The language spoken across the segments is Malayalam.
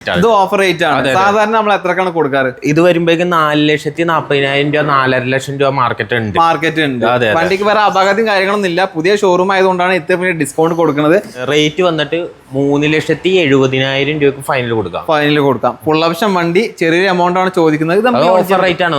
ഇത് ഓഫർ റേറ്റ് ആണ്. സാധാരണ നമ്മൾ എത്രക്കാണ് കൊടുക്കാറ്? ഇത് വരുമ്പോഴേക്കും 4,40,000 രൂപ 4,50,000 രൂപ മാർക്കറ്റ് ഉണ്ട്. വണ്ടിക്ക് വേറെ അപകടവും കാര്യങ്ങളൊന്നും ഇല്ല. പുതിയ ഷോറൂം ആയതുകൊണ്ടാണ് ഇത്ര ഡിസ്കൗണ്ട് കൊടുക്കുന്നത്. റേറ്റ് വന്നിട്ട് 3,70,000 രൂപക്ക് ഫൈനൽ കൊടുക്കാം. ഫുൾ ഓപ്ഷൻ വണ്ടി ചെറിയൊരു എമൗണ്ട് ആണ് ചോദിക്കുന്നത്. ഓഫർ റേറ്റ് ആണ്.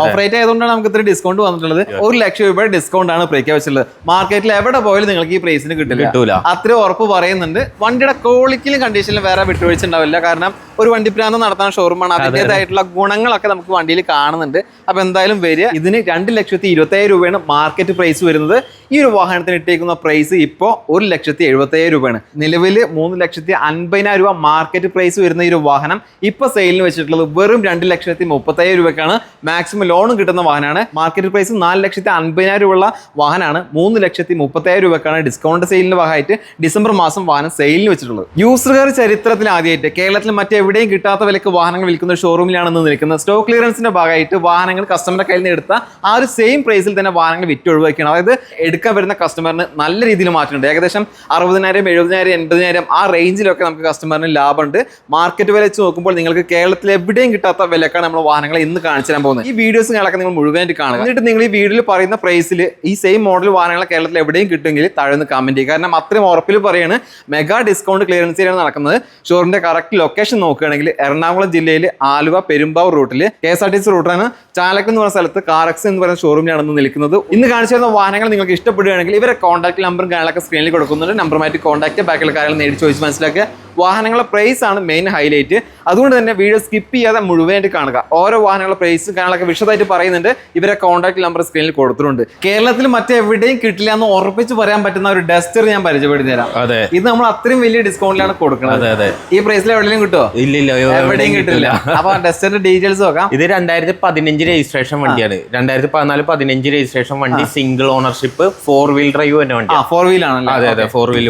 ഓഫർ റേറ്റ് ആയതുകൊണ്ടാണ് നമുക്ക് ഇത്ര ഡിസ്കൗണ്ട് വന്നിട്ടുള്ളത്. 1,00,000 രൂപയുടെ ഡിസ്കൗണ്ട് ആണ് പ്രഖ്യാപിച്ചിട്ടുള്ളത്. മാർക്കറ്റിൽ എവിടെ പോയാലും നിങ്ങൾക്ക് ഈ പ്രൈസിന് കിട്ടില്ല. അത്രയും ഉറപ്പ് പറയുന്നുണ്ട്. വണ്ടിയുടെ ക്വാളിറ്റിയിലും കണ്ടീഷനിലും വേറെ വിട്ടുവീഴ്ച ഉണ്ടാവില്ല. കാരണം ഒരു വണ്ടിപ്രാന്തം നടത്തുന്ന ഷോറൂമാണ്. അതിൻ്റെതായിട്ടുള്ള ഗുണങ്ങളൊക്കെ നമുക്ക് വണ്ടിയിൽ കാണുന്നുണ്ട്. അപ്പൊ എന്തായാലും വരിക. ഇതിന് 2,25,000 രൂപയാണ് മാർക്കറ്റ് പ്രൈസ് വരുന്നത്. ഈ ഒരു വാഹനത്തിന് ഇട്ടേക്കുന്ന പ്രൈസ് ഇപ്പോ 1,70,000 രൂപയാണ്. നിലവിൽ 3,50,000 രൂപ മാർക്കറ്റ് പ്രൈസ് വരുന്ന ഈ ഒരു വാഹനം ഇപ്പൊ സെയിലിന് വെച്ചിട്ടുള്ളത് വെറും 2,30,000 രൂപയ്ക്കാണ്. മാക്സിമം ലോണും കിട്ടുന്ന വാഹനമാണ്. മാർക്കറ്റ് പ്രൈസ് 4,50,000 രൂപയുള്ള വാഹനമാണ് 3,30,000 രൂപക്കാണ് ഡിസ്കൗണ്ട് സെയിലിന്റെ ഭാഗമായിട്ട് ഡിസംബർ മാസം വാഹനം സെയിലിന് വെച്ചിട്ടുള്ളത്. യൂസർ കാർ ചരിത്രത്തിൽ ആദ്യമായിട്ട് കേരളത്തിൽ മറ്റെവിടെയും കിട്ടാത്ത വിലക്ക് വാഹനങ്ങൾ വിൽക്കുന്ന ഷോറൂമിലാണെന്ന് നിൽക്കുന്നത്. സ്റ്റോക്ക് ക്ലിയറൻസിന്റെ ഭാഗമായിട്ട് വാഹനങ്ങൾ കസ്റ്റമറുടെ കയ്യിൽ നിന്ന് എടുത്ത ആ ഒരു സെയിം പ്രൈസിൽ തന്നെ വാഹനങ്ങൾ വിറ്റ് ഒഴിവാക്കിയാണ്. അതായത് എടുക്കാൻ വരുന്ന കസ്റ്റമറിന് നല്ല രീതിയിൽ മാറ്റമുണ്ട്. ഏകദേശം 60,000, 70,000, 80,000 ആ റേഞ്ചിലൊക്കെ നമുക്ക് കസ്റ്റമറിന് ലാഭമുണ്ട്. മാർക്കറ്റ് വില വെച്ച് നോക്കുമ്പോൾ നിങ്ങൾക്ക് കേരളത്തിൽ എവിടെയും കിട്ടാത്ത വിലക്കാണ് നമ്മൾ വാഹനങ്ങൾ ഇന്ന് കാണിച്ചു തരാൻ പോകുന്നത്. ഈ വീഡിയോസുകളൊക്കെ നിങ്ങൾ മുഴുവനായിട്ട് കാണുക. എന്നിട്ട് നിങ്ങൾ ഈ വീഡിയോയിൽ പറയുന്ന പ്രൈസിൽ ഈ സെയിം മോഡൽ വാഹനങ്ങൾ കേരളത്തിൽ എവിടെയും കിട്ടുമെങ്കിൽ താഴെ നിന്ന് കമന്റ് ചെയ്യുക. കാരണം അത്രയും ഉറപ്പിൽ പറയാണ് മെഗാ ഡിസ്കൗണ്ട് ക്ലിയറൻസ് ആണ് നടക്കുന്നത്. ഷോറിന്റെ കറക്റ്റ് ലൊക്കേഷൻ നോക്കുകയാണെങ്കിൽ എറണാകുളം ജില്ലയിൽ ആലുവ പെരുമ്പാവൂർ റൂട്ടിൽ KSRTC റൂട്ടാണ്. ചാലക്ക് എന്ന് പറയുന്ന സ്ഥലത്ത് കാറക്സ് എന്ന് പറയുന്ന ഷോറൂമിലാണ് നിൽക്കുന്നത്. ഇന്ന് കാണിച്ചു തരുന്ന വാഹനങ്ങൾ നിങ്ങൾക്ക് ഇഷ്ടപ്പെടുകയാണെങ്കിൽ ഇവരെ കോൺടാക്ട് നമ്പറും കാര്യങ്ങളൊക്കെ സ്ക്രീനിൽ കൊടുക്കുന്നുണ്ട്. നമ്പറുമായിട്ട് കോൺടാക്ട് ബാക്കിയുള്ള കാര്യങ്ങൾ നേടി ചോദിച്ച് മനസ്സിലാക്കുക. വാഹനങ്ങളുടെ പ്രൈസ് ആണ് മെയിൻ ഹൈലൈറ്റ്. അതുകൊണ്ട് തന്നെ വീഡിയോ സ്കിപ്പ് ചെയ്യാതെ മുഴുവനായിട്ട് കാണുക. ഓരോ വാഹനങ്ങളുടെ പ്രൈസും കാര്യങ്ങളൊക്കെ വിശദമായിട്ട് പറയുന്നുണ്ട്. ഇവരെ കോൺടാക്ട് നമ്പർ സ്ക്രീനിൽ കൊടുത്തിട്ടുണ്ട്. കേരളത്തിൽ മറ്റെവിടെയും കിട്ടില്ല എന്ന് ഉറപ്പിച്ച് പറയാൻ പറ്റുന്ന ഒരു ഡസ്റ്റർ ഞാൻ പരിചയപ്പെടുത്തി തരാം. ഇത് നമ്മൾ അത്രയും വലിയ ഡിസ്കൗണ്ടിലാണ് കൊടുക്കുന്നത്. ഈ പ്രൈസിൽ എവിടെയും കിട്ടുമോ? ഇല്ല, എവിടെയും കിട്ടില്ല. അപ്പൊ ഡസ്റ്ററിന്റെ ഡീറ്റെയിൽസ് നോക്കാം. ഇത് 2015 രജിസ്ട്രേഷൻ വണ്ടിയാണ്. 2014-15 രജിസ്ട്രേഷൻ വണ്ടി. സിംഗിൾ ഓണർഷിപ്പ് 4 വീൽ ഡ്രൈവ് തന്നെ വണ്ടി. 4 വീൽ ആണല്ലോ. അതെ 4 വീൽ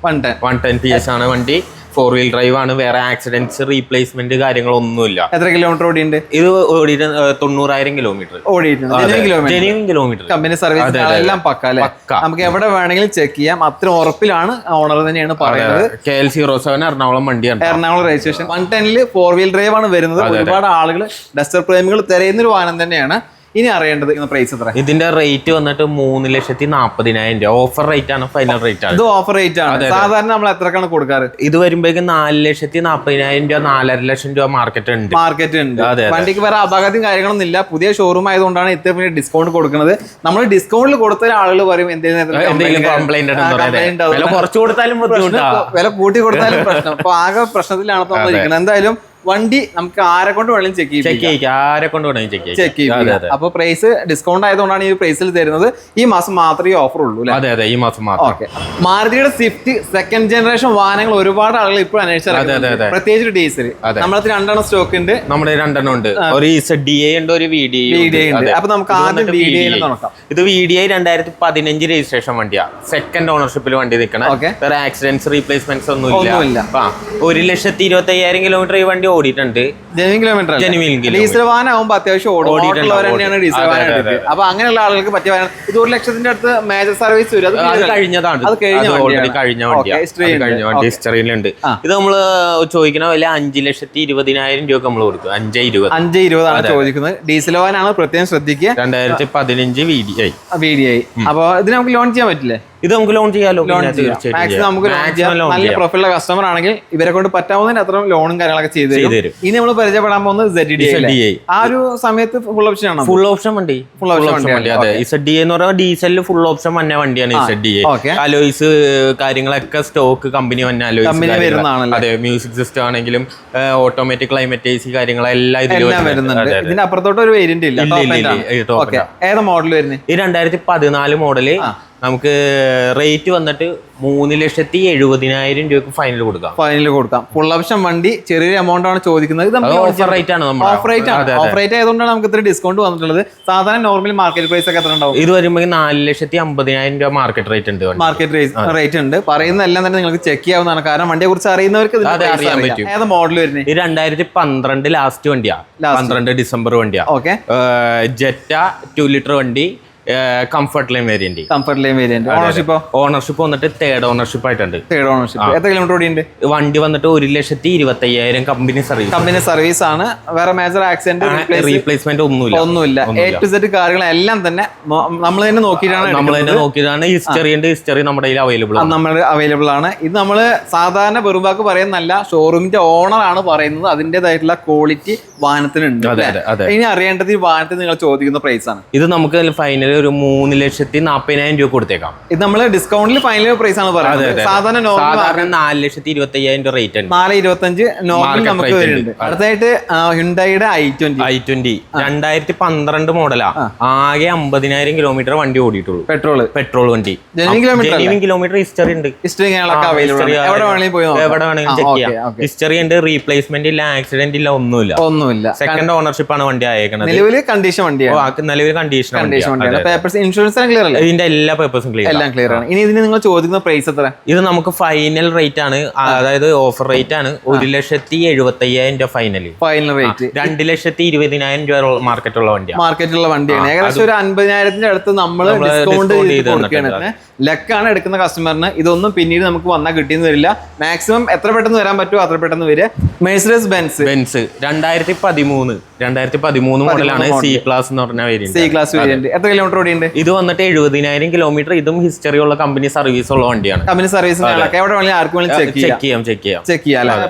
110 PS ആണ് വണ്ടി. 4 വീൽ ഡ്രൈവ് ആണ്. വേറെ ആക്സിഡന്റ്സ് റീപ്ലേസ്മെന്റ് കാര്യങ്ങളൊന്നുമില്ല. എത്ര കിലോമീറ്റർ ഓടിയുണ്ട്? ഇത് ഓടിയിട്ട് 90,000 കിലോമീറ്റർ കിലോമീറ്റർ. കമ്പനി സർവീസ് എല്ലാം പക്ക അല്ലേ? നമുക്ക് എവിടെ വേണമെങ്കിലും ചെക്ക് ചെയ്യാം. അത്ര ഉറപ്പിലാണ് ഓണർ തന്നെയാണ് പറയുന്നത്. KL07 എറണാകുളം വണ്ടിയാണ്. എറണാകുളം രജിസ്ട്രേഷൻ. 110 4 വീൽ ഡ്രൈവ് ആണ് വരുന്നത്. ഒരുപാട് ആളുകൾ ഡസ്റ്റർ പ്രേമികൾ തിരയുന്ന ഒരു വാഹനം തന്നെയാണ്. ഇനി അറിയേണ്ടത് പ്രൈസ് എത്ര? ഇതിന്റെ റേറ്റ് വന്നിട്ട് 3,40,000 രൂപ. ഓഫർ റേറ്റ് ആണ്. ഫൈനൽ റേറ്റ് ആണ്. ഇത് ഓഫർ റേറ്റ് ആണ്. സാധാരണ നമ്മൾ എത്രക്കാണ് കൊടുക്കാറ്? ഇത് വരുമ്പോഴേക്കും 4,40,000 രൂപ 4,50,000 രൂപ മാർക്കറ്റ് ഉണ്ട്. വണ്ടിക്ക് വേറെ അപകടവും കാര്യങ്ങളൊന്നും ഇല്ല. പുതിയ ഷോറൂം ആയതുകൊണ്ടാണ് ഇത്ര ഡിസ്കൗണ്ട് കൊടുക്കുന്നത്. നമ്മൾ ഡിസ്കൗണ്ടിൽ കൊടുത്ത ആളുകൾ പറയും എന്തെങ്കിലും കംപ്ലൈന്റ് വില കുറച്ച് കൊടുത്താലും വില കൂട്ടി കൊടുത്താലും പ്രശ്നം. അപ്പൊ ആകെ പ്രശ്നത്തിലാണ് നമ്മൾ ഇരിക്കുന്നത്. എന്തായാലും വണ്ടി നമുക്ക് ആരെ കൊണ്ട് വേണമെങ്കിലും ചെക്ക് ചെയ്യാം. അപ്പൊ പ്രൈസ് ഡിസ്കൗണ്ട് ആയതുകൊണ്ടാണ് ഈ പ്രൈസിൽ തരുന്നത്. ഈ മാസം മാത്രമേ ഓഫർ ഉള്ളൂ. ഈ മാസം മാത്രം. മാരുതിയുടെ സ്വിഫ്റ്റ് സെക്കൻഡ് ജനറേഷൻ വാഹനങ്ങൾ ഒരുപാട് ആളുകൾ ഇപ്പോൾ അന്വേഷിച്ചത്, പ്രത്യേകിച്ച് ഡീസൽ. നമ്മളത് 2 സ്റ്റോക്ക് ഉണ്ട്. നമ്മുടെ 2 ഉണ്ട്. ഒരു ZDA ഉണ്ട്, ഒരു VDA ഉണ്ട്. അപ്പൊ നമുക്ക് ആദ്യം VDA നോക്കാം. ഇത് VDA 2015 രജിസ്ട്രേഷൻ വണ്ടിയാണ്. സെക്കൻഡ് ഓണർഷിപ്പിൽ വണ്ടി നിൽക്കണം. വേറെ ആക്സിഡന്റ്സ് റീപ്ലേസ്മെന്റ്സ് ഒന്നുമില്ല. 1,25,000 കിലോമീറ്റർ ഈ വണ്ടി ഓടിയിട്ടുണ്ട്. ഡീസൽ വാഹനമാകുമ്പോ അത്യാവശ്യം ഓടിയിട്ടുള്ളവരെയാണ് ഡീസൽ വാഹനം. അപ്പൊ അങ്ങനെയുള്ള ആളുകൾക്ക് പറ്റിയ വാഹനം. ഇത് 1,00,000 അടുത്ത് മേജർ സർവീസ് വരും. അത് കഴിഞ്ഞതാണ്. കഴിഞ്ഞ വണ്ടി ഹിസ്റ്ററിയിലുണ്ട്. ഇത് നമ്മള് ചോദിക്കുന്ന വില 5,20,000 രൂപ നമ്മൾ കൊടുക്കും. 5,20,000 ചോദിക്കുന്നത്. ഡീസൽ വാഹനമാണ്, പ്രത്യേകം ശ്രദ്ധിക്കുക. 2015 VDI. അപ്പൊ ഇതിന് നമുക്ക് ലോൺ ചെയ്യാൻ പറ്റില്ലേ? ഇത് നമുക്ക് ലോൺ ചെയ്യാലോ? നമുക്ക് നല്ല പ്രൊഫൈലുള്ള കസ്റ്റമർ ആണെങ്കിൽ ഇവരെ കൊണ്ട് പറ്റാവുന്നതിന് അത്ര ലോണും കാര്യങ്ങളൊക്കെ ചെയ്തു തരും. ഇനി നമ്മൾ പരിചയപ്പെടാൻ പോകുന്നത് ZDA. ആ ഒരു സമയത്ത് ഫുൾ ഓപ്ഷൻ ആണ്. ഫുൾ ഓപ്ഷൻ വണ്ടി. അതെ. ZDA എന്ന് പറഞ്ഞാൽ ഡീസലിൽ ഫുൾ ഓപ്ഷൻ വന്ന വണ്ടിയാണ് ZDA. അലോയ്സ് കാര്യങ്ങളൊക്കെ സ്റ്റോക്ക് കമ്പനി വന്ന അലോയ്സ് വരുന്നതാണ്. അതെ. മ്യൂസിക് സിസ്റ്റം ആണെങ്കിലും ഓട്ടോമാറ്റിക് ക്ലൈമറ്റ് AC കാര്യങ്ങളെല്ലാം ഇതിൽ വരുന്നുണ്ട്. ഇതിന് അപ്പുറത്തോട്ട് ഒരു വേരിയന്റ് ഇല്ല. ഏതാ മോഡൽ വരുന്നത്? ഈ 2014 മോഡല്. നമുക്ക് റേറ്റ് വന്നിട്ട് 3,70,000 രൂപക്ക് ഫൈനൽ കൊടുക്കാം. ഫുൾ ഓപ്ഷൻ വണ്ടി ചെറിയൊരു എമൗണ്ട് ആണ് ചോദിക്കുന്നത്. ഓഫർ റേറ്റ് ആണ്. ഓഫർ റേറ്റ് ആയതുകൊണ്ടാണ് നമുക്ക് ഇത്ര ഡിസ്കൗണ്ട് വന്നിട്ടുള്ളത്. സാധാരണ നോർമൽ മാർക്കറ്റ് പ്രൈസ് ഒക്കെ എത്ര ഉണ്ടാവും? ഇത് വരുമ്പോൾ 4,50,000 രൂപ മാർക്കറ്റ് റേറ്റ് ഉണ്ട്. റേറ്റ് ഉണ്ട്. പറയുന്ന എല്ലാം തന്നെ നിങ്ങൾക്ക് ചെക്ക് ചെയ്യാവുന്നതാണ്. കാരണം വണ്ടിയെ കുറിച്ച് അറിയുന്നവർക്ക് അറിയാൻ പറ്റും. ഏത് മോഡൽ വരുന്നത്? 2012 ലാസ്റ്റ് വണ്ടിയാ. 12 ഡിസംബർ വണ്ടിയാ. ജെറ്റ 2 ലിറ്റർ വണ്ടി. Comfort line variant. ഓണർഷിപ്പ് വന്നിട്ട് തേർഡ് ഓണർഷിപ്പ് ആയിട്ടുണ്ട്. എത്ര കിലോമീറ്റർ ഓടിയുണ്ട്? വണ്ടി വന്നിട്ട് 1,25,000 കമ്പനി സർവീസ് ആണ്. വേറെ മേജർ ആക്സിഡന്റ് റീപ്ലേസ്മെന്റ് ഒന്നുമില്ല. A to Z കാര്യങ്ങളെല്ലാം തന്നെ നമ്മൾ തന്നെ നോക്കിയതാണ്. ഹിസ്റ്ററി നമ്മുടെ അവൈലബിൾ ആണ്. ഇത് നമ്മൾ സാധാരണ വെറുവാക്ക് പറയുന്നല്ല, ഷോറൂമിന്റെ ഓണർ ആണ് പറയുന്നത്. അതിന്റേതായിട്ടുള്ള ക്വാളിറ്റി വാഹനത്തിനുണ്ട്. ഇനി അറിയേണ്ടത് ഈ വാഹനത്തിന് നിങ്ങൾ ചോദിക്കുന്ന പ്രൈസ് ആണ്. ഇത് നമുക്ക് ഫൈനൽ ഒരു 3,40,000 രൂപ കൊടുത്തേക്കാം. ഇത് നമ്മൾ ഡിസ്കൗണ്ടിൽ ഫൈനൽ പ്രൈസ് ആണ് പറയുന്നത്. സാധാരണ 4,20,000 റേറ്റ് ആണ്. 4,25 നോർമൽ നമുക്ക് വരുന്നുണ്ട്. അടുത്തായിട്ട് ഹ്യുണ്ടായിയുടെ i20 2012 മോഡലാ. ആകെ 50,000 കിലോമീറ്റർ വണ്ടി ഓടിയിട്ടുള്ളൂ. പെട്രോൾ വണ്ടി. കിലോമീറ്റർ ഹിസ്റ്ററി ഉണ്ട്. എവിടെ വേണമെങ്കിലും ചെക്ക് ചെയ്യാം. ഹിസ്റ്ററി ഉണ്ട്, റീപ്ലേസ്മെന്റ് ഇല്ല, ആക്സിഡന്റ് ഇല്ല, ഒന്നുമില്ല. സെക്കൻഡ് ഓണർഷിപ്പ് ആണ് വണ്ടി ആയേക്കുന്നത്. നിലവിൽ കണ്ടീഷൻ ഇൻഷുറൻസ് ഇതിന്റെ എല്ലാ പേപ്പേഴ്സും ക്ലിയർ ആണ്. ഇനി ഇതിന് നിങ്ങൾ ചോദിക്കുന്ന പ്രൈസ് എത്ര? ഇത് നമുക്ക് ഫൈനൽ റേറ്റ് ആണ്, അതായത് ഓഫർ റേറ്റ് ആണ്. 1,75,000 രൂപ ഫൈനൽ റേറ്റ്. 2,20,000 രൂപ മാർക്കറ്റുള്ള വണ്ടിയാണ്. ഏകദേശം ഒരു 50,000 അടുത്ത് നമ്മൾ ഡിസ്കൗണ്ട് കൊടുക്കുകയാണ്. ലക്കാണ് എടുക്കുന്ന കസ്റ്റമറിന്. ഇതൊന്നും പിന്നീട് നമുക്ക് വന്നാൽ കിട്ടിയെന്ന് വരില്ല. മാക്സിമം എത്ര പെട്ടെന്ന് വരാൻ പറ്റുമോ അത്ര പെട്ടെന്ന് വരിക. മെഴ്സിഡസ് ബെൻസ് 2013 മോഡലാണ്. സി ക്ലാസ് എന്ന് പറഞ്ഞ വേരിയന്റ്. എത്ര കിലോമീറ്റർ ഓടിയുണ്ട്? ഇത് വന്നിട്ട് 70,000 കിലോമീറ്റർ. ഇതും ഹിസ്റ്ററി ഉള്ള കമ്പനി സർവീസ് ഉള്ള വണ്ടിയാണ്. കമ്പനി സർവീസ് ചെക്ക് ചെയ്യാം.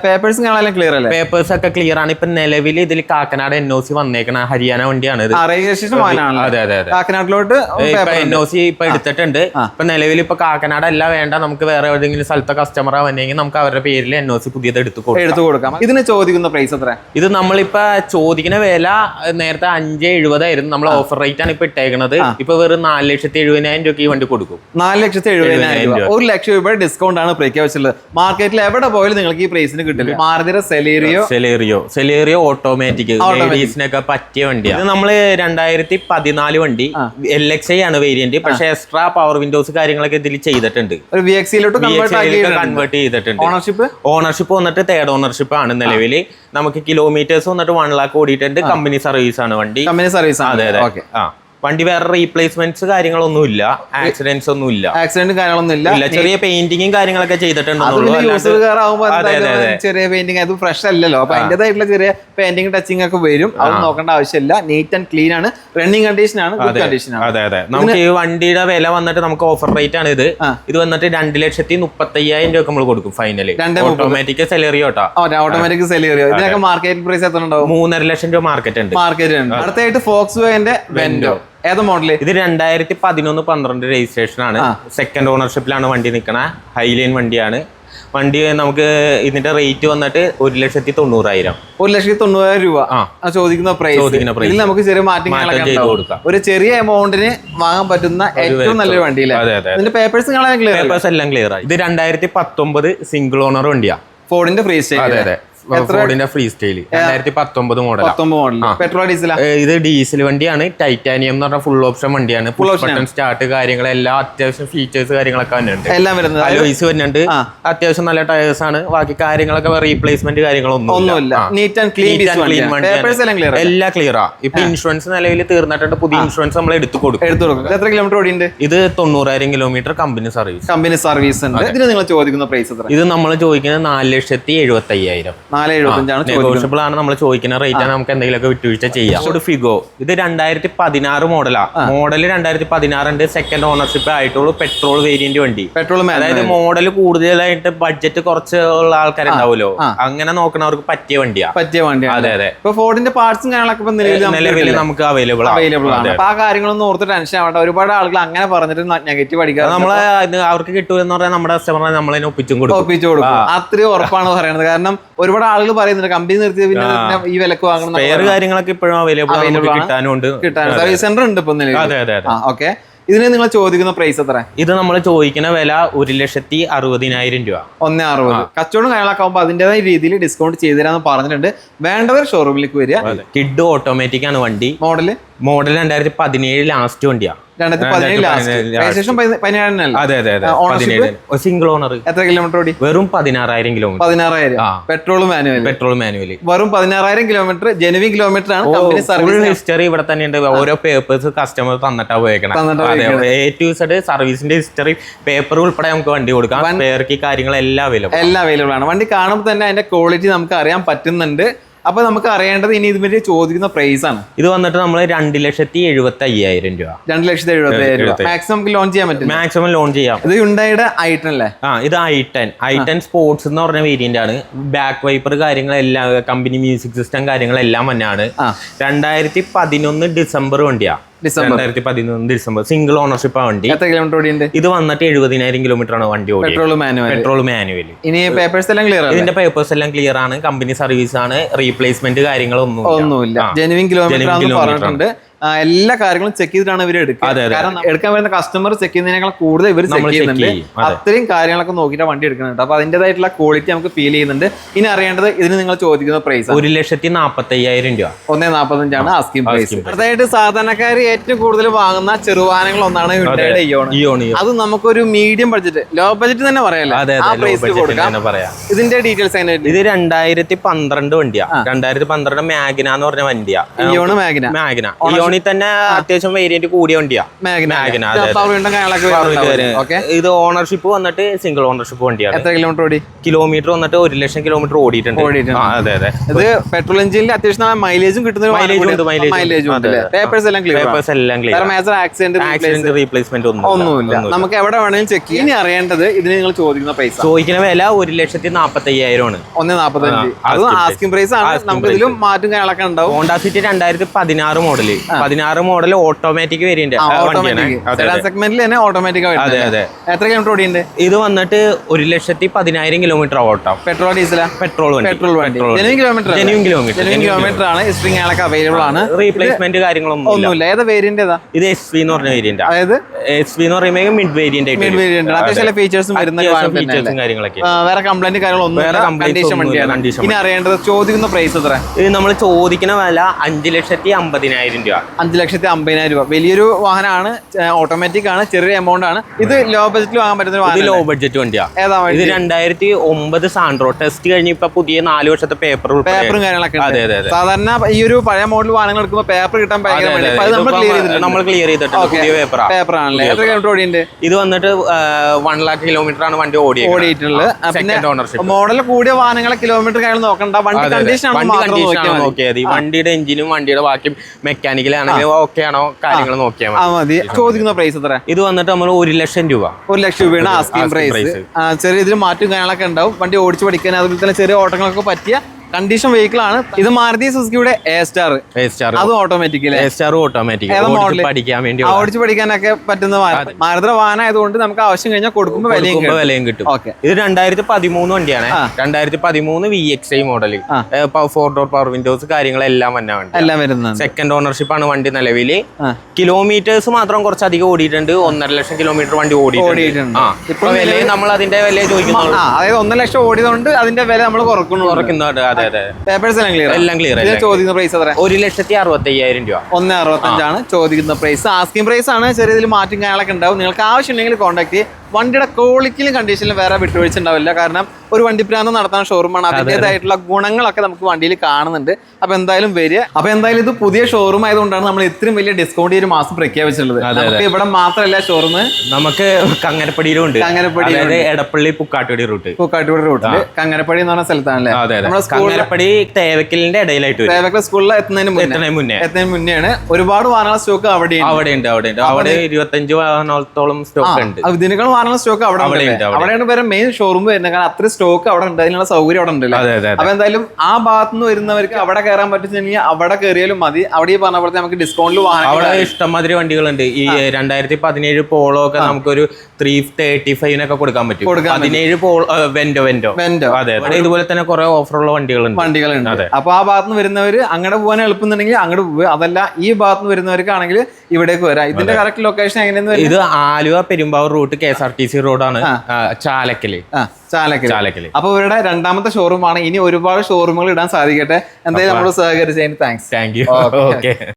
പേപ്പേഴ്സും കാണാൻ ക്ലിയർ അല്ലേ? പേപ്പേഴ്സ് ഒക്കെ ക്ലിയർ ആണ്. ഇപ്പൊ നിലവിൽ ഇതിൽ കാക്കനാട് NOC വന്നേക്കണ ഹരിയാന വണ്ടിയാണ്. കാക്കനാട്ടിലോട്ട് NOC ഇപ്പൊ എടുത്തിട്ടുണ്ട്. ഇപ്പൊ നിലവിൽ ഇപ്പൊ കാക്കനാട് അല്ല വേണ്ട, നമുക്ക് വേറെ ഏതെങ്കിലും സ്ഥലത്തെ കസ്റ്റമറാ വന്നെങ്കിൽ നമുക്ക് അവരുടെ പേരിൽ NOC പുതിയത് എടുത്തു കൊടുക്കാം. ഇതിന് ചോദിക്കുന്ന പ്രൈസ് എത്ര? ഇത് നമ്മളിപ്പോ ചോദിക്കുന്ന വില നേരത്തെ 5,70,000 ആയിരുന്നു. നമ്മൾ ഓഫർ റേറ്റ് ആണ് ഇപ്പൊ ഇട്ടേക്കുന്നത്. ഇപ്പൊ വെറും 4,70,000 രൂപ ഈ വണ്ടി കൊടുക്കും. 4,70,000 രൂപ. 1,00,000 രൂപ ഡിസ്കൗണ്ട് ആണ് പ്രഖ്യാപിച്ചുള്ളത്. മാർക്കറ്റിൽ എവിടെ പോയാലും നിങ്ങൾക്ക് ഈ പ്രൈസിന് കിട്ടില്ല. മാരുതിയുടെ സെലേറിയോ ഓട്ടോമാറ്റിക് ലേഡീസിനൊക്കെ പറ്റിയ വണ്ടിയാണ്. ഇത് നമ്മള് 2014 വണ്ടി LXi ആണ് വേരിയന്റ്. പക്ഷെ എക്സ്ട്രാ പവർ വിൻഡോസ് കാര്യങ്ങളൊക്കെ ഇതിൽ ചെയ്തിട്ടുണ്ട്. കൺവേർട്ട് ചെയ്തിട്ടുണ്ട്. ഓണർഷിപ്പ് വന്നിട്ട് തേർഡ് ഓണർഷിപ്പ് ആണ് നിലവില്. നമുക്ക് കിലോമീറ്റേഴ്സ് വന്നിട്ട് 1 lakh ഓടിയിട്ടുണ്ട്. കമ്പനി സർവീസ് ആണ് വണ്ടി. അതെ. വണ്ടി വേറെ റീപ്ലേസ്മെന്റ്സ് കാര്യങ്ങളൊന്നും ഇല്ല, ആക്സിഡന്റ്സ് ഒന്നും ഇല്ല. ചെറിയ പെയിന്റിങ്ങും കാര്യങ്ങളൊക്കെ ചെയ്തിട്ടുണ്ടെന്നുള്ളൂ. ചെറിയ പെയിന്റിങ്, അത് ഫ്രഷ് അല്ലല്ലോ. അപ്പൊ അതിന്റേതായിട്ടുള്ള ചെറിയ പെയിന്റിങ് ടച്ചിങ് ഒക്കെ വരും. അത് നോക്കേണ്ട ആവശ്യമില്ല. നീറ്റ് ആൻഡ് ക്ലീൻ ആണ്. റണ്ണിങ് കണ്ടീഷൻ ആണ്. അതെ. നമുക്ക് ഈ വണ്ടിയുടെ വില വന്നിട്ട് നമുക്ക് ഓഫർ റേറ്റ് ആണ്. ഇത് വന്നിട്ട് 2,30,000 രൂപ നമ്മൾ കൊടുക്കും ഫൈനലി. ഓട്ടോമാറ്റിക് സെലേറിയോ. ഇതിനൊക്കെ മാർക്കറ്റ് പ്രൈസ് എത്ര ഉണ്ടാവും? 3,50,000 രൂപ മാർക്കറ്റ് ഉണ്ട്. അടുത്തായിട്ട് ഫോക്സ് വാഗന്റെ വെന്റോ. ഏത് മോഡല്? ഇത് 2011-12 രജിസ്ട്രേഷൻ ആണ്. സെക്കൻഡ് ഓണർഷിപ്പിലാണ് വണ്ടി നിൽക്കണ. ഹൈലൈൻ വണ്ടിയാണ്. വണ്ടി നമുക്ക് ഇതിന്റെ റേറ്റ് വന്നിട്ട് 1,90,000. 1,90,000 രൂപ ചോദിക്കുന്ന പ്രൈസ്. നമുക്ക് ചെറിയ മാറ്റം കൊടുക്കാം. ഒരു ചെറിയ എമൗണ്ടിന് വാങ്ങാൻ പറ്റുന്ന ഏറ്റവും നല്ലൊരു വണ്ടിയിലാണ്. ഇതിന്റെ പേപ്പേഴ്സ് എല്ലാം ക്ലിയർ ആണ്. ഇത് 2019 സിംഗിൾ ഓണർ വണ്ടിയാ. ഫോർഡിന്റെ ഫ്രീ സ്റ്റൈൽ. ഫോർഡിന്റെ free style 2019 model. Petrol diesel? ഇത് ഡീസൽ വണ്ടിയാണ്. ടൈറ്റാനിയം എന്ന് പറഞ്ഞ ഫുൾ ഓപ്ഷൻ വണ്ടിയാണ്. ബട്ടൺ സ്റ്റാർട്ട് കാര്യങ്ങളെല്ലാം അത്യാവശ്യം ഫീച്ചേഴ്സ് കാര്യങ്ങളൊക്കെ വരുന്നുണ്ട്. അലോയ്സ് വരുന്നുണ്ട്. അത്യാവശ്യം നല്ല ടയേഴ്സ് ആണ്. ബാക്കി കാര്യങ്ങളൊക്കെ റീപ്ലേസ്മെന്റ് കാര്യങ്ങളൊന്നുമില്ല. എല്ലാം ക്ലിയറാ. ഇപ്പൊ ഇൻഷുറൻസ് നിലവിൽ തീർന്നിട്ടുണ്ട്. പുതിയ ഇൻഷുറൻസ് നമ്മൾ എടുത്തു കൊടുക്കും. എത്ര കിലോമീറ്റർ ഓടിയുണ്ട്? ഇത് 90,000 കിലോമീറ്റർ കമ്പനി സർവീസ് ഉണ്ട്. ഇതിന് നിങ്ങൾ ചോദിക്കുന്ന പ്രൈസ് എത്ര? ഇത് നമ്മൾ ചോദിക്കുന്നത് 4,75,000. 4,75 നെഗോഷ്യബിൾ ആണ്. നമ്മൾ ചോദിക്കുന്ന റേറ്റ് ആണ്. നമുക്ക് എന്തെങ്കിലുമൊക്കെ വിട്ടുവീഴ്ച ചെയ്യാം. ഫിഗോ ഇത് 2016 മോഡലാ. മോഡൽ 2016 ഉണ്ട്. സെക്കൻഡ് ഓണർഷിപ്പ് ആയിട്ടുള്ളൂ. പെട്രോൾ വേരിയന്റ് വണ്ടി. അതായത് മോഡൽ കൂടുതലായിട്ട് ബഡ്ജറ്റ് കുറച്ച് ഉള്ള ആൾക്കാരുണ്ടാവുമല്ലോ, അങ്ങനെ നോക്കണവർക്ക് പറ്റിയ വണ്ടിയാണ്. അതെ. ഇപ്പൊ ഫോർഡിന്റെ പാർട്സും കാര്യങ്ങളൊക്കെ നിലവിൽ നമുക്ക് അവൈലബിൾ ആണ്. അപ്പൊ ആ കാര്യങ്ങളൊന്നും ഓർത്ത് ടെൻഷൻ ആവട്ടെ. ഒരുപാട് ആളുകൾ അങ്ങനെ പറഞ്ഞിട്ട് നെഗറ്റീവ് അടിക്കുക. നമ്മളെ അവർക്ക് കിട്ടുമെന്ന് പറഞ്ഞാൽ നമ്മുടെ കസ്റ്റമറെ നമ്മളതിനെ ഒപ്പിച്ചു കൊടുക്കും. അത്രയും ഉറപ്പാണ് പറയുന്നത്. കാരണം ഒരുപാട് ആളുകൾ പറയുന്നുണ്ട് കമ്പനി നിർത്തിയ പിന്നെ ഈ വിലക്ക് വാങ്ങണം. കാര്യങ്ങളൊക്കെ ഇപ്പോഴും അവൈലബിൾ കിട്ടാനുണ്ട്. സർവീസ് സെന്റർ ഉണ്ട് ഇപ്പൊ. ഓക്കെ. ഇതിന് നിങ്ങൾ ചോദിക്കുന്ന പ്രൈസ് എത്ര? ഇത് നമ്മൾ ചോദിക്കുന്ന വില 1,60,000 രൂപ. 1,60,000. കച്ചവടം കാര്യങ്ങളൊക്കെ ആകുമ്പോൾ അതിന്റേതായ രീതിയിൽ ഡിസ്കൗണ്ട് ചെയ്തു തരാന്ന് പറഞ്ഞിട്ടുണ്ട്. വേണ്ടവർ ഷോറൂമിലേക്ക് വരിക. കിഡ് ഓട്ടോമാറ്റിക് ആണ് വണ്ടി. മോഡൽ 2017 ലാസ്റ്റ് വണ്ടിയാണ്. 2017 ലാസ്റ്റ് രജിസ്ട്രേഷൻ 17 അതെ അതെ അതെ. Single owner. എത്ര കിലോമീറ്റർ ഓടി? വെറും 16,000 കിലോമീറ്റർ. 16,000 petrol manual. വെറും 16,000 കിലോമീറ്റർ ജെനുവിൻ കിലോമീറ്റർ ആണ്. കമ്പനി സർവീസ് ഹിസ്റ്ററി ഇവിടെ തന്നെ ഉണ്ട്. ഓരോ പേപ്പേഴ്സ് കസ്റ്റമർ തന്നിട്ടാ പോയേക്കണം. A to Z സർവീസിന്റെ ഹിസ്റ്ററി പേപ്പർ ഉൾപ്പെടെ നമുക്ക് വണ്ടി കൊടുക്കാം. സ്പെയർ കാര്യങ്ങളെല്ലാം അവൈലബിൾ ആണ്. വണ്ടി കാണുമ്പോൾ തന്നെ അതിന്റെ ക്വാളിറ്റി നമുക്ക് അറിയാൻ പറ്റുന്നുണ്ട്. അപ്പൊ നമുക്ക് അറിയേണ്ടത് ഇനി ഇതിന് ചോദിക്കുന്ന പ്രൈസ് ആണ്. ഇത് വന്നിട്ട് നമ്മൾ 2,75,000 രൂപ. 2,70,000 രൂപ മാക്സിമം ലോൺ ചെയ്യാൻ പറ്റും. മാക്സിമം ലോൺ ചെയ്യാം. ഇത് ഹ്യുണ്ടായിയുടെ i10 അല്ലേ? ഇത് i10 സ്പോർട്സ് എന്ന് പറഞ്ഞ വേരിയന്റ് ആണ്. ബാക്ക് വൈപ്പർ കാര്യങ്ങളെല്ലാം കമ്പനി മ്യൂസിക് സിസ്റ്റം കാര്യങ്ങളെല്ലാം തന്നെയാണ്. 2011 ഡിസംബർ വണ്ടിയാ. 2011 ഡിസംബർ സിംഗിൾ ഓണർഷിപ്പ് വണ്ടി. എത്ര കിലോമീറ്റർ ഓടിയുണ്ട്? ഇത് വന്നിട്ട് 70,000 കിലോമീറ്റർ ആണ് വണ്ടി ഓടി. Petrol manual. ഇനി പേപ്പേഴ്സ് എല്ലാം ക്ലിയർ ആണ്? ഇതിന്റെ പേപ്പേഴ്സ് എല്ലാം ക്ലിയർ ആണ്. കമ്പനി സർവീസ് ആണ്. റീപ്ലേസ്മെന്റ് കാര്യങ്ങളൊന്നുമില്ല. ജെനുവിൻ കിലോമീറ്റർ പറഞ്ഞിട്ടുണ്ട്. എല്ലാ കാര്യങ്ങളും ചെക്ക് ചെയ്തിട്ടാണ് ഇവർ എടുക്കുക. കാരണം എടുക്കാൻ വരുന്ന കസ്റ്റമർ ചെക്ക് ചെയ്യുന്നതിനേക്കാൾ കൂടുതൽ ഇവർ ചെക്ക് ചെയ്യുന്നുണ്ട്. അത്രയും കാര്യങ്ങളൊക്കെ നോക്കിയിട്ട് വണ്ടി എടുക്കുന്നുണ്ട്. അപ്പൊ അതിന്റേതായിട്ടുള്ള ക്വാളിറ്റി നമുക്ക് ഫീൽ ചെയ്യുന്നുണ്ട്. ഇനി അറിയേണ്ടത് ഇതിന് നിങ്ങൾ ചോദിക്കുന്ന പ്രൈസ് 1,45,000 രൂപ. 1,45,000 ആസ്കിംഗ് പ്രൈസ്. അടുത്തായിട്ട് സാധാരണക്കാർ ഏറ്റവും കൂടുതൽ വാങ്ങുന്ന ചെറുവാഹനങ്ങൾ ഒന്നാണ് ഹ്യുണ്ടായിയുടെ ഇയോൺ. അത് നമുക്കൊരു മീഡിയം ബഡ്ജറ്റ്, ലോ ബഡ്ജറ്റ് തന്നെ പറയാം. ആ പ്രൈസിൽ കൊടുക്കാം. ഇതിന്റെ ഡീറ്റെയിൽസ് എങ്ങനെയാ? ഇത് 2012 വണ്ടിയാ. 2012 മാഗ്ന എന്ന് പറഞ്ഞ വണ്ടിയാ. Eon Magna. ഇയോണിൽ തന്നെ അത്യാവശ്യം വേരിയന്റ് കൂടിയ വണ്ടിയാ മാഗ്ന. ഇത് ഓണർഷിപ്പ് വന്നിട്ട് സിംഗിൾ ഓണർഷിപ്പ് വണ്ടിയാണ്. എത്ര കിലോമീറ്റർ ഓടി? കിലോമീറ്റർ വന്നിട്ട് 1,00,000 കിലോമീറ്റർ ഓടിയിട്ടുണ്ട്. അതെ അതെ. ഇത് പെട്രോൾ എഞ്ചിനിൽ അത്യാവശ്യം മൈലേജും കിട്ടുന്ന പേപ്പേഴ്സ് എല്ലാം ക്ലിയർ. മേജർ ആക്സിഡന്റ് റീപ്ലേസ്മെന്റ് ഒന്നുമില്ല. നമുക്ക് എവിടെ വേണമെങ്കിലും ചെക്ക് ചെയ്യാം. ഇനി അറിയേണ്ടത് ഇതിന് നിങ്ങൾ ചോദിക്കുന്ന പൈസ. ചോദിക്കുന്ന വില 1,45,000 ആണ്. 1,45,000 അത് ആസ്കിംഗ് പ്രൈസ് ആണ്. നമുക്ക് ഇതിലും മാറ്റും കാര്യങ്ങളൊക്കെ ഉണ്ടാവും. Honda city 2016 model. 16 model automatic variant സെഗ്മെന്റിൽ തന്നെ ഓട്ടോമാറ്റിക്. അതെ അതെ. എത്ര കിലോമീറ്റർ ഓടിയുണ്ട്? ഇത് വന്നിട്ട് 1,10,000 കിലോമീറ്റർ ഓട്ടം. പെട്രോൾ ഡീസലാ? പെട്രോൾ വണ്ടി. ജെനുവിൻ കിലോമീറ്റർ ആണ്. സ്പ്രിംഗ് ആളൊക്കെ അവൈലബിൾ ആണ്. റീപ്ലേസ്മെന്റ് കാര്യങ്ങളൊന്നുമില്ല. ഏതാ വേരിയന്റ് ഏതാ? ഇത് SV എന്ന് പറഞ്ഞ വേരിയന്റ്. അതായത് SV എന്ന് പറയുമ്പോൾ മിഡ് വേരിയന്റ് അത്യാവശ്യം ഫീച്ചേഴ്സും കാര്യങ്ങളൊക്കെ. വേറെ കംപ്ലൈന്റ് കാര്യങ്ങളൊന്നും. ഇനി അറിയേണ്ടത് ചോദിക്കുന്ന പ്രൈസ് എത്ര? ഇത് നമ്മൾ ചോദിക്കുന്ന വില 5,50,000 രൂപ. 5,50,000 രൂപ. വലിയൊരു വാഹനമാണ്. ഓട്ടോമാറ്റിക് ആണ്. ചെറിയ എമൗണ്ട് ആണ്. ഇത് ലോ ബഡ്ജറ്റിൽ വാങ്ങാൻ പറ്റുന്ന ലോ ബഡ്ജറ്റ് വണ്ടിയാ. ഇത് 2009 സാൻഡ്രോ ടെസ്റ്റ് കഴിഞ്ഞ് ഇപ്പൊ പുതിയ 4 വർഷത്തെ പേപ്പറും കാര്യങ്ങളൊക്കെ. സാധാരണ ഈ ഒരു പഴയ മോഡൽ വാഹനങ്ങൾ എടുക്കുമ്പോൾ പേപ്പർ കിട്ടാൻ നമ്മൾ ക്ലിയർ ചെയ്തിട്ടുണ്ട്. പുതിയ പേപ്പറാണല്ലേ. എത്ര കിലോമീറ്റർ ഓടിയുണ്ട്? ഇത് വന്നിട്ട് 1 lakh കിലോമീറ്റർ ആണ് വണ്ടി ഓടിയിട്ടുള്ളത്. മോഡൽ കൂടിയ വാഹനങ്ങളെ കിലോമീറ്റർ കാര്യങ്ങൾ നോക്കണ്ട. വണ്ടി കണ്ടീഷൻ നോക്കിയാൽ വണ്ടിയുടെ എഞ്ചിനും വണ്ടിയുടെ ബാക്കി മെക്കാനിക്കലാണെങ്കിലും ഓക്കെ ആണോ കാര്യങ്ങൾ നോക്കിയാൽ മതി. ചോദിക്കുന്ന പ്രൈസ് എത്ര? ഇത് വന്നിട്ട് നമ്മൾ 1,00,000 രൂപ. 1,00,000 രൂപയാണ് ആസ്കിംഗ് പ്രൈസ്. ചെറിയ ഇതിൽ മാറ്റും കാര്യങ്ങളൊക്കെ ഉണ്ടാവും. വണ്ടി ഓടിച്ചു പഠിക്കാൻ അതുപോലെ തന്നെ ചെറിയ ഓട്ടങ്ങളൊക്കെ പറ്റിയ കണ്ടീഷൻ വെഹിക്കിൾ ആണ്. ഇത് മാരുതി സുസുക്കിയുടെ A-Star. അത് ഓട്ടോമാറ്റിക്കലി പഠിക്കാൻ വേണ്ടി ഓടിച്ചു പഠിക്കാനൊക്കെ പറ്റുന്ന മാരുതി വാഹനം ആയതുകൊണ്ട് നമുക്ക് ആവശ്യം കഴിഞ്ഞാൽ കൊടുക്കുമ്പോൾ വിലയും കിട്ടും. ഇത് 2013 വണ്ടിയാണ്. 2013 VXi model. 4 door power Windows കാര്യങ്ങളെല്ലാം എല്ലാം വരുന്നത്. സെക്കൻഡ് ഓണർഷിപ്പ് ആണ് വണ്ടി നിലവില്. കിലോമീറ്റേഴ്സ് മാത്രം കുറച്ചധികം ഓടിയിട്ടുണ്ട്. 1,50,000 കിലോമീറ്റർ വണ്ടി ഓടിയിട്ടുണ്ട്. ഇപ്പൊ വില നമ്മൾ അതിന്റെ വില ചോദിക്കുന്നു. അതായത് 1,00,000 ഓടിയതുകൊണ്ട് അതിന്റെ വില നമ്മൾ കുറക്കുന്നുണ്ട്. പേപ്പേഴ്സ് എല്ലാം ക്ലിയർ. ചോദിക്കുന്ന പ്രൈസ് എത്ര? 1,65,000 രൂപ. 1,65,000 ചോദിക്കുന്ന പ്രൈസ്. ആസ്കിംഗ് പ്രൈസ് ആണ്. ചെറിയ ഇതിൽ മാറ്റും കാര്യങ്ങളൊക്കെ ഉണ്ടാവും. നിങ്ങൾക്ക് ആവശ്യമുണ്ടെങ്കിൽ കോൺടാക്ട് ചെയ്യും. വണ്ടിയുടെ ക്വാളിറ്റിയിലും കണ്ടീഷനിലും വേറെ വിട്ടുവീഴ്ച ഉണ്ടാവില്ല. കാരണം ഒരു വണ്ടി പ്രാന്തം നടത്താൻ ഷോറൂമാണ്. അതിൻ്റെതായിട്ടുള്ള ഗുണങ്ങളൊക്കെ നമുക്ക് വണ്ടിയിൽ കാണുന്നുണ്ട്. അപ്പൊ എന്തായാലും വരിക. അപ്പൊ എന്തായാലും ഇത് പുതിയ ഷോറൂം ആയതുകൊണ്ടാണ് നമ്മൾ ഇത്രയും വലിയ ഡിസ്കൗണ്ട് ഈ ഒരു മാസം പ്രഖ്യാപിച്ചിട്ടുള്ളത്. നമുക്ക് ഇവിടെ മാത്രമല്ല ഷോറൂം, നമുക്ക് കങ്ങരപ്പടിയിലും ഉണ്ട്. എടപ്പള്ളി പുക്കാട്ടുപടി റൂട്ടില് കങ്ങരപ്പടി എന്ന് പറഞ്ഞ സ്ഥലത്താണല്ലേ? കങ്ങരപ്പടി തേവക്കലിന്റെ ഇടയിലായിട്ട് തേവക്കൽ സ്കൂളിൽ എത്തുന്നതിന് മുന്നെയാണ്. ഒരുപാട് വാഹനങ്ങൾ സ്റ്റോക്ക് അവിടെ 25 വാഹനത്തോളം സ്റ്റോക്ക് ഉണ്ട്. ഇതിനേക്കാൾ വാഹനങ്ങൾ സ്റ്റോക്ക് അവിടെയാണ് വരെ മെയിൻ ഷോറൂം വരുന്നത്. കാരണം അത്രയും സ്റ്റോക്ക് അവിടെ ഉണ്ട്. അതിനുള്ള സൗകര്യം അവിടെ ഉണ്ടല്ലോ. അപ്പൊ എന്തായാലും ആ ഭാഗത്ത് നിന്ന് വരുന്നവർക്ക് അവിടെ കയറാൻ പറ്റുന്നെങ്കിൽ അവിടെ കയറിയാലും മതി. അവിടെ ഈ പറഞ്ഞ പോലെ നമുക്ക് ഡിസ്കൗണ്ടിൽ അവിടെ ഇഷ്ടംമാതിരി വണ്ടികളുണ്ട്. ഈ 2017 പോളോ ഒക്കെ നമുക്കൊരു 335 കൊടുക്കാൻ പറ്റും. 17 വെന്റോ. അതെ. ഇതുപോലെ തന്നെ കുറെ ഓഫറുള്ള വണ്ടികളുണ്ട്. അപ്പൊ ആ ഭാഗത്ത് നിന്ന് വരുന്നവര് അങ്ങോട്ട് പോകാൻ എളുപ്പമുണ്ടെങ്കിൽ അങ്ങോട്ട് പോകുക. അതല്ല ഈ ഭാഗത്ത് നിന്ന് വരുന്നവർക്കാണെങ്കിൽ ഇവിടേക്ക് വരാം. ഇതിന്റെ കറക്റ്റ് ലൊക്കേഷൻ എങ്ങനെയെന്ന്? ഇത് ആലുവ പെരുമ്പാവൂർ റൂട്ട് KSRTC റോഡാണ്. ചാലക്കല്. അപ്പൊ ഇവരുടെ രണ്ടാമത്തെ ഷോറൂമാണ്. ഇനി ഒരുപാട് ഷോറൂമുകൾ ഇടാൻ സാധിക്കട്ടെ. എന്തായാലും നമ്മൾ സഹകരിച്ചതിന് താങ്ക്സ്. Thank you.